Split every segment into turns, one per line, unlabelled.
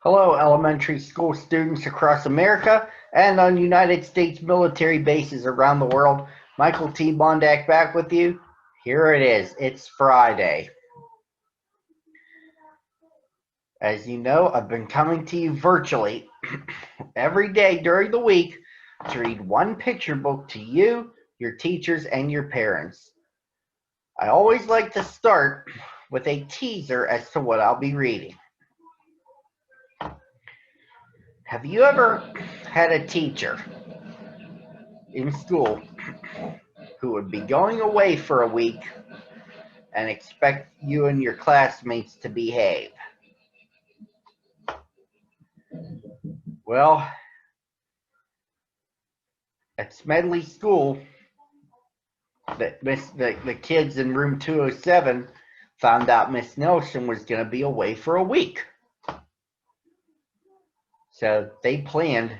Hello, elementary school students across America and on United States military bases around the world. Michael T. Mondak back with you. Here it is. It's Friday. As you know, I've been coming to you virtually every day during the week to read one picture book to you, your teachers, and your parents. I always like to start with a teaser as to what I'll be reading. Have you ever had a teacher in school who would be going away for a week and expect you and your classmates to behave? Well, at Smedley School, the kids in room 207 found out Miss Nelson was going to be away for a week. So they planned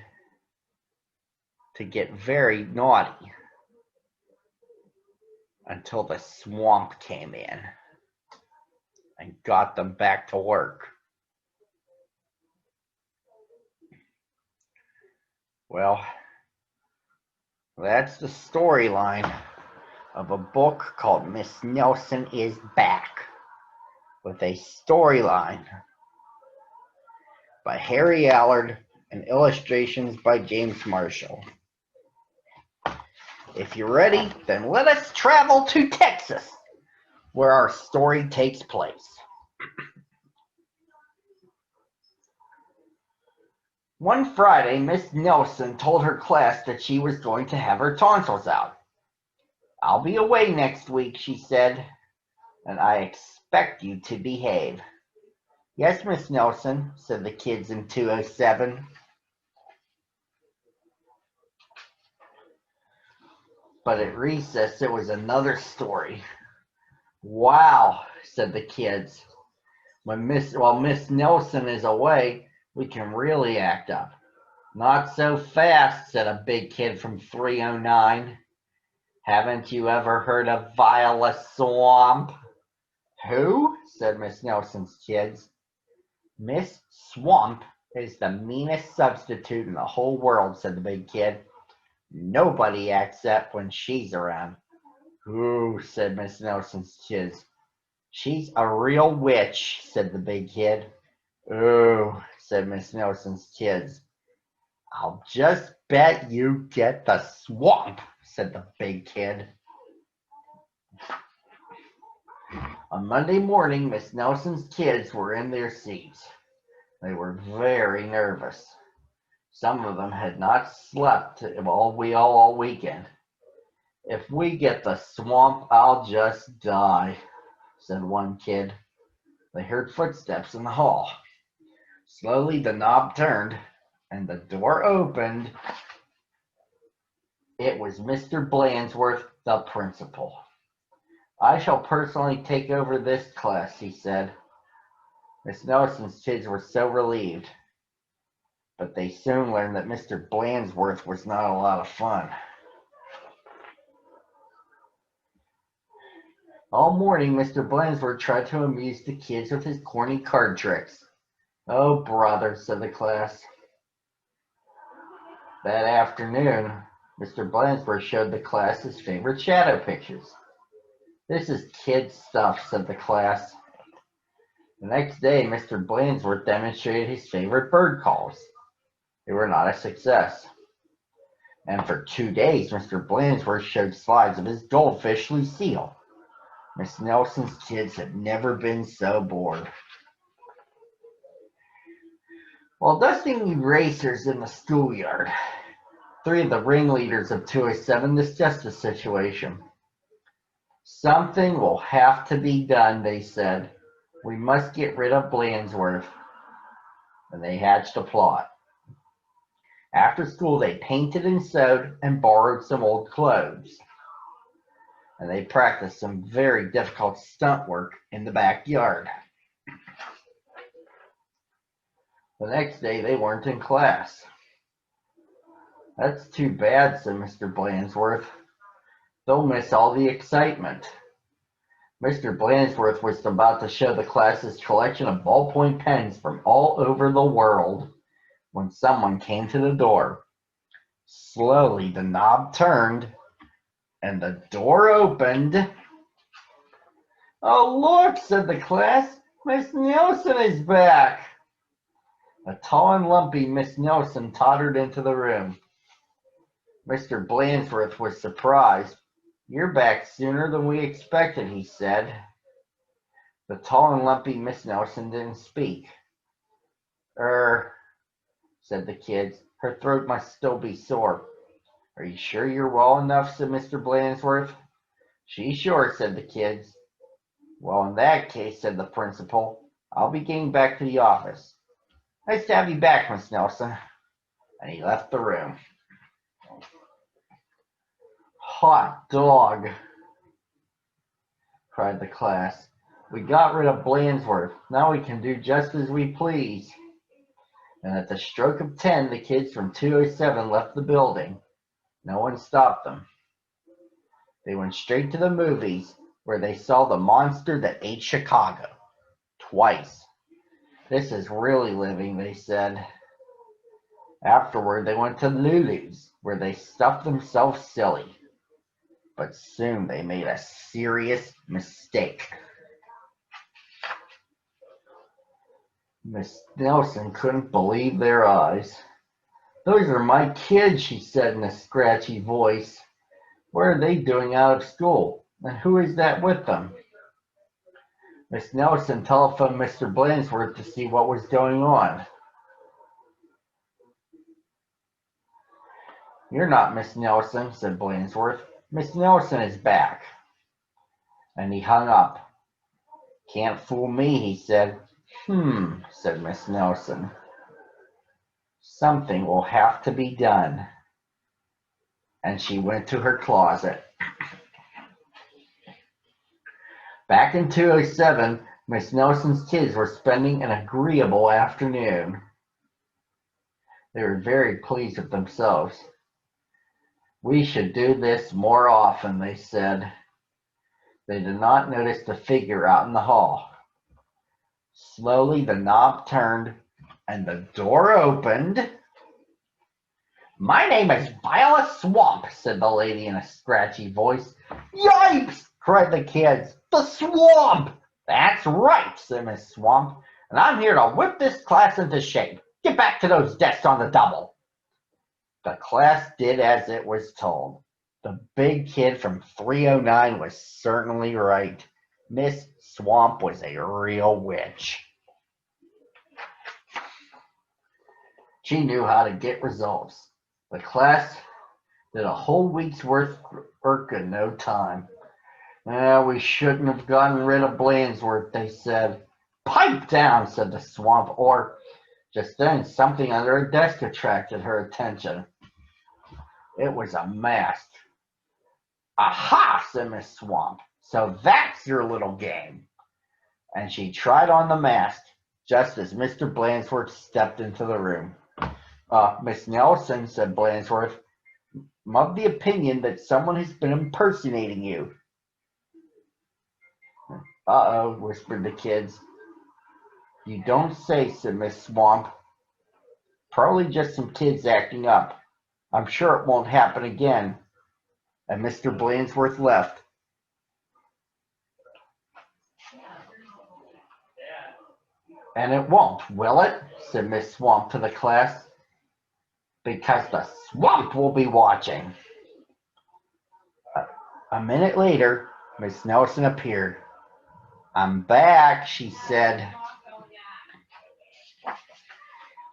to get very naughty until the swamp came in and got them back to work. Well, that's the storyline of a book called Miss Nelson is Back, with a storyline by Harry Allard and illustrations by James Marshall. If you're ready, then let us travel to Texas, where our story takes place. One Friday, Miss Nelson told her class that she was going to have her tonsils out. "I'll be away next week," she said, "and I expect you to behave." "Yes, Miss Nelson," said the kids in 207. But at recess, it was another story. "Wow," said the kids. While Miss Nelson is away, we can really act up." "Not so fast," said a big kid from 309. "Haven't you ever heard of Viola Swamp?" "Who?" said Miss Nelson's kids. "Miss Swamp is the meanest substitute in the whole world," said the big kid. "Nobody acts up when she's around." "Ooh," said Miss Nelson's kids. "She's a real witch," said the big kid. "Ooh," said Miss Nelson's kids. "I'll just bet you get the swamp," said the big kid. On Monday morning, Miss Nelson's kids were in their seats. They were very nervous. Some of them had not slept all weekend. "If we get the swamp, I'll just die," said one kid. They heard footsteps in the hall. Slowly the knob turned and the door opened. It was Mr. Blandsworth, the principal. "I shall personally take over this class," he said. Miss Nelson's kids were so relieved, but they soon learned that Mr. Blandsworth was not a lot of fun. All morning, Mr. Blandsworth tried to amuse the kids with his corny card tricks. "Oh, brother," said the class. That afternoon, Mr. Blandsworth showed the class his favorite shadow pictures. "This is kid stuff," said the class. The next day, Mr. Blandsworth demonstrated his favorite bird calls. They were not a success. And for 2 days, Mr. Blandsworth showed slides of his goldfish, Lucille. Miss Nelson's kids had never been so bored. While dusting erasers in the schoolyard, three of the ringleaders of 207 discussed the situation. "Something will have to be done," they said. "We must get rid of Blandsworth." And they hatched a plot. After school, they painted and sewed and borrowed some old clothes. And they practiced some very difficult stunt work in the backyard. The next day, they weren't in class. "That's too bad," said Mr. Blandsworth. "They'll miss all the excitement." Mr. Blansworth was about to show the class his collection of ballpoint pens from all over the world when someone came to the door. Slowly, the knob turned and the door opened. "Oh, look," said the class. "Miss Nelson is back." A tall and lumpy Miss Nelson tottered into the room. Mr. Blansworth was surprised. "You're back sooner than we expected," he said. The tall and lumpy Miss Nelson didn't speak. Said the kids. "Her throat must still be sore." "Are you sure you're well enough?" said Mr. Blansworth. "She's sure," said the kids. "Well, in that case," said the principal, "I'll be getting back to the office." "Nice to have you back, Miss Nelson." And he left the room. "Hot dog!" cried the class. "We got rid of Blansworth. Now we can do just as we please." And at the stroke of 10, the kids from 207 left the building. No one stopped them. They went straight to the movies, where they saw The Monster That Ate Chicago twice. "This is really living," they said. Afterward, they went to Lulu's, where they stuffed themselves silly. But soon they made a serious mistake. Miss Nelson couldn't believe their eyes. "Those are my kids," she said in a scratchy voice. "What are they doing out of school? And who is that with them?" Miss Nelson telephoned Mr. Blansworth to see what was going on. "You're not Miss Nelson," said Blansworth. "Miss Nelson is back." And he hung up. "Can't fool me," he said. Said Miss Nelson. "Something will have to be done." And she went to her closet. Back in 207, Miss Nelson's kids were spending an agreeable afternoon. They were very pleased with themselves. "We should do this more often," they said. They did not notice the figure out in the hall. Slowly the knob turned and the door opened. "My name is Violet Swamp," said the lady in a scratchy voice. "Yipes!" cried the kids. "The Swamp!" "That's right," said Miss Swamp, "and I'm here to whip this class into shape. Get back to those desks on the double." The class did as it was told. The big kid from 309 was certainly right. Miss Swamp was a real witch. She knew how to get results. The class did a whole week's worth of work in no time. "We shouldn't have gotten rid of Blansworth," they said. "Pipe down," said the Swamp, or just then something under a desk attracted her attention. It was a mask. "Aha," said Miss Swamp. "So that's your little game." And she tried on the mask just as Mr. Blansworth stepped into the room. "Miss Nelson," said Blansworth, "I'm of the opinion that someone has been impersonating you." "Uh-oh," whispered the kids. "You don't say," said Miss Swamp. "Probably just some kids acting up. I'm sure it won't happen again." And Mr. Blansworth left. "And it won't, will it?" said Miss Swamp to the class. "Because the Swamp will be watching." A minute later, Miss Nelson appeared. "I'm back," she said.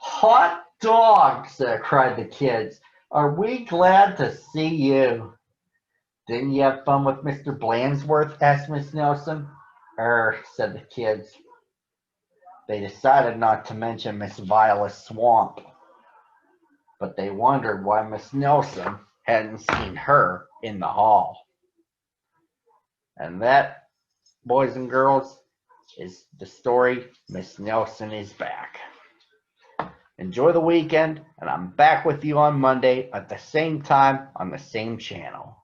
"Hot dogs!" cried the kids. "Are we glad to see you." "Didn't you have fun with Mr. Blansworth?" asked Miss Nelson. Said the kids. They decided not to mention Miss Violet Swamp, but they wondered why Miss Nelson hadn't seen her in the hall. And that, boys and girls, is the story Miss Nelson is back. Enjoy the weekend, and I'm back with you on Monday at the same time on the same channel.